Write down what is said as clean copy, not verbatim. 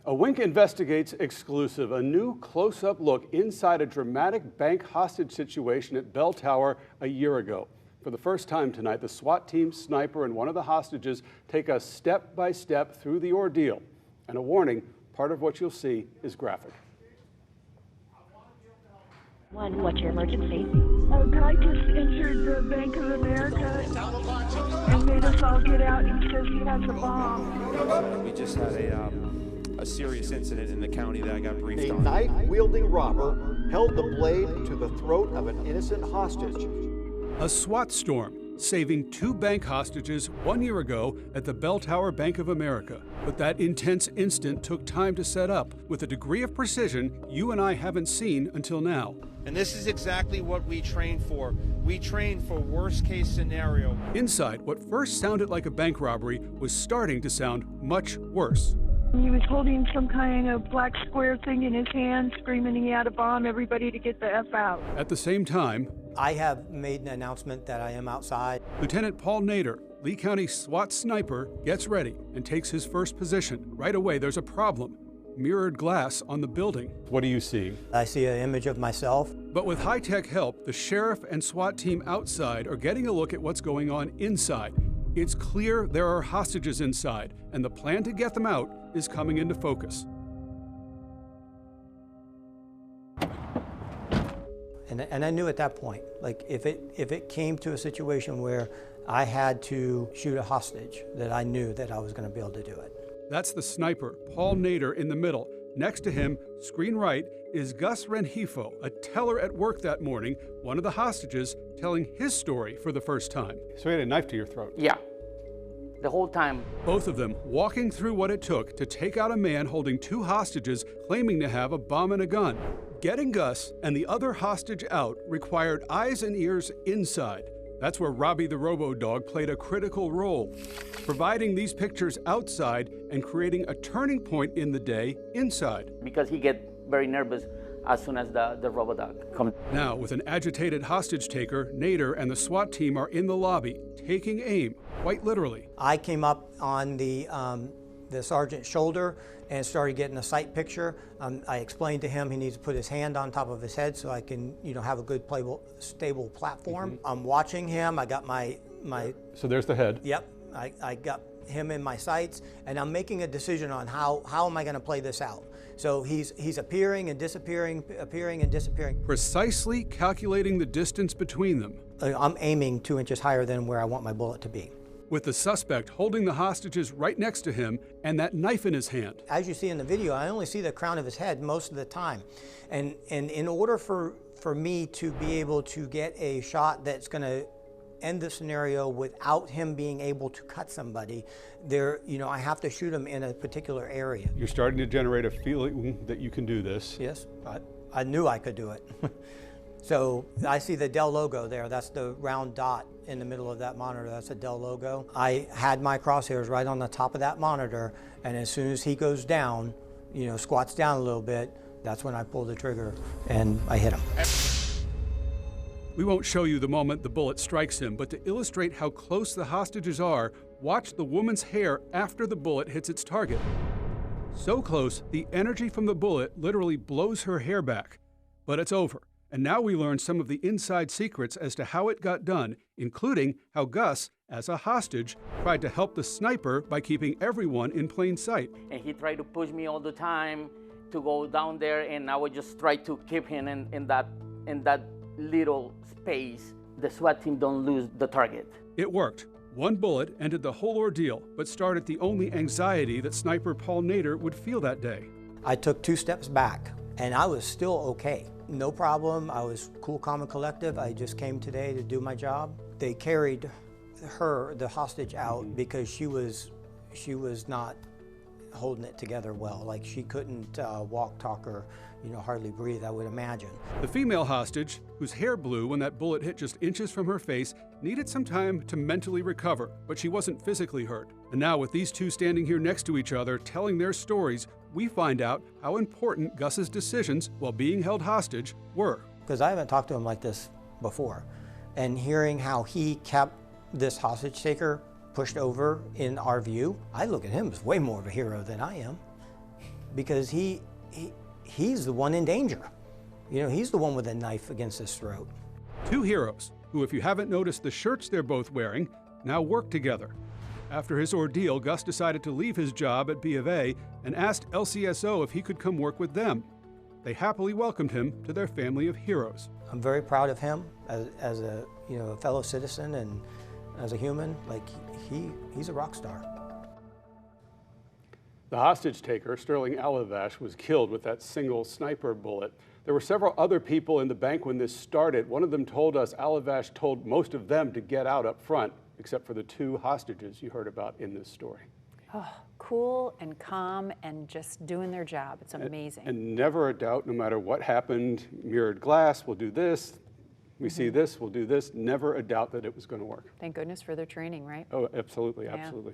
A Wink Investigates exclusive, a new close-up look inside a dramatic bank hostage situation at Bell Tower a year ago. For the first time tonight, the SWAT team sniper and one of the hostages take us step by step through the ordeal. And a warning, part of what you'll see is graphic. What's your emergency? A guy just entered the Bank of America and made us all get out. He says he has a bomb. We just had a serious incident in the county that I got briefed on. A knife-wielding robber held the blade to the throat of an innocent hostage. A SWAT storm, saving 2 bank hostages 1 year ago at the Bell Tower Bank of America. But that intense instant took time to set up with a degree of precision you and I haven't seen until now. And this is exactly what we train for. We train for worst-case scenario. Inside, what first sounded like a bank robbery was starting to sound much worse. He was holding some kind of black square thing in his hand, screaming he had a bomb, everybody to get the F out. At the same time, I have made an announcement that I am outside. Lieutenant Paul Nader, Lee County SWAT sniper, gets ready and takes his first position. Right away, there's a problem. Mirrored glass on the building. What do you see? I see an image of myself. But with high-tech help, the sheriff and SWAT team outside are getting a look at what's going on inside. It's clear there are hostages inside, and the plan to get them out is coming into focus. And I knew at that point, like if it came to a situation where I had to shoot a hostage, that I knew that I was going to be able to do it. That's the sniper, Paul Nader, in the middle. Next to him, screen right, is Gus Rengifo, a teller at work that morning, one of the hostages, telling his story for the first time. So he had a knife to your throat? Yeah, the whole time. Both of them walking through what it took to take out a man holding 2 hostages claiming to have a bomb and a gun. Getting Gus and the other hostage out required eyes and ears inside. That's where Robbie the Robo-Dog played a critical role, providing these pictures outside and creating a turning point in the day inside. Because he get very nervous as soon as the Robo-Dog comes. Now, with an agitated hostage taker, Nader and the SWAT team are in the lobby, taking aim, quite literally. I came up on the sergeant's shoulder and started getting a sight picture. I explained to him he needs to put his hand on top of his head so I can, have a good, stable platform. I'm watching him. I got my. So there's the head. Yep. I got him in my sights, and I'm making a decision on how am I going to play this out. So he's appearing and disappearing, appearing and disappearing. Precisely calculating the distance between them. I'm aiming 2 inches higher than where I want my bullet to be. With the suspect holding the hostages right next to him and that knife in his hand. As you see in the video, I only see the crown of his head most of the time. And in order for me to be able to get a shot that's going to end the scenario without him being able to cut somebody, I have to shoot him in a particular area. You're starting to generate a feeling that you can do this. Yes, I knew I could do it. So I see the Dell logo there. That's the round dot in the middle of that monitor. That's a Dell logo. I had my crosshairs right on the top of that monitor, and as soon as he goes down, squats down a little bit, that's when I pull the trigger and I hit him. We won't show you the moment the bullet strikes him, but to illustrate how close the hostages are, watch the woman's hair after the bullet hits its target. So close, the energy from the bullet literally blows her hair back. But it's over. And now we learn some of the inside secrets as to how it got done, including how Gus, as a hostage, tried to help the sniper by keeping everyone in plain sight. And he tried to push me all the time to go down there, and I would just try to keep him in that little space. The SWAT team don't lose the target. It worked. One bullet ended the whole ordeal, but started the only anxiety that sniper Paul Nader would feel that day. I took 2 steps back, and I was still okay. No problem. I was cool, calm, and collective. I just came today to do my job. They carried the hostage out because she was not holding it together well. Like she couldn't walk, talk, or hardly breathe, I would imagine. The female hostage, whose hair blew when that bullet hit just inches from her face, needed some time to mentally recover, but she wasn't physically hurt. And now with these 2 standing here next to each other telling their stories, we find out how important Gus's decisions while being held hostage were. Because I haven't talked to him like this before. And hearing how he kept this hostage taker pushed over in our view, I look at him as way more of a hero than I am. because he's the one in danger. You know, he's the one with a knife against his throat. Two heroes who, if you haven't noticed the shirts they're both wearing, now work together. After his ordeal, Gus decided to leave his job at B of A and asked LCSO if he could come work with them. They happily welcomed him to their family of heroes. I'm very proud of him as a, you know, a fellow citizen and as a human. Like, he's a rock star. The hostage taker, Sterling Alavash, was killed with that single sniper bullet. There were several other people in the bank when this started. One of them told us Alavash told most of them to get out up front, except for the two hostages you heard about in this story. Oh, cool and calm and just doing their job. It's amazing. And never a doubt, no matter what happened, mirrored glass, we'll do this. We see this, we'll do this. Never a doubt that it was going to work. Thank goodness for their training, right? Oh, absolutely, Yeah. absolutely.